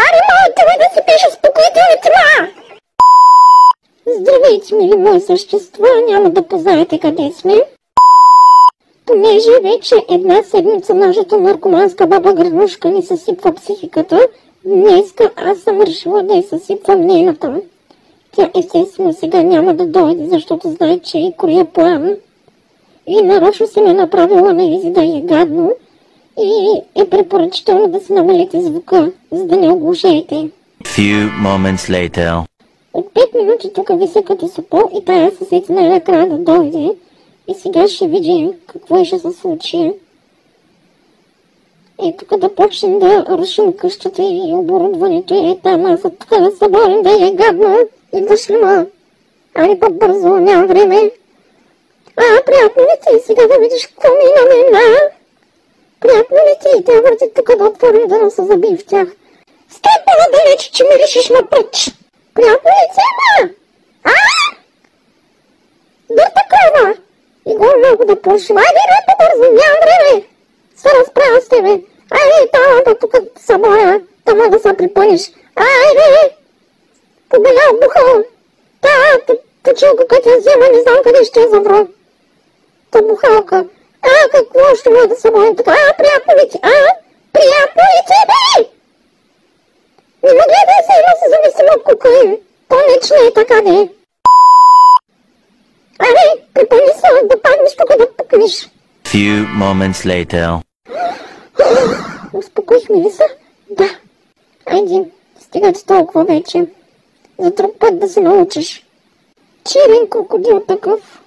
Аре, моите ми да си пиша успокоителните, ма! Здравейте, мили мои същества, няма да познаете къде сме. Понеже вече една седмица нашата наркоманска баба Грънушка ни съсипва психиката, днеска аз съм решила да я съсипвам нейната. Тя естествено сега няма да дойде, защото знае, че и кроя план. И нарочно си ме направила на изи да е гадно и е препоръчително да си намалите звука, за да не оглушаете. Few moments later. От 5 минути тук вися като супо и тая съседина накрая да дойде. И сега ще видим какво ще се случи. И тук да почнем да рушим къщата и оборудването и там аз тук да се борим да е гадно. Идваш ли, ма? Али по-бързо, няма време. Приятно ли ти сега да видиш какво ми на мен, Приятно ли ти? Тя върти тук да отворим да не се забие в тях. Стой по-надалече, че ми решиш на път. Приятно ли ти, ма? Да такова! И го много да пушим. Айде, по-бързо, нямам време. Се разправя с тебе. Айде, там тук са моя. Там да се припъниш. Айде! Побелял бухал. Тъчилка, като я взема, не знам къде ще я завра. Та бухалка. Какво ще може да се моя така? Приятно ли ти? Приятно ли ти, бе? Не ме гледай се, но се зависим от кокаин. По-неч не е така, не. Аре, припълни се, да паднеш тук да пукнеш. Few moments later. Успокоихме ли се? Да. Айде, стига ти толкова вече. За друг път да се научиш. Черен крокодил такъв.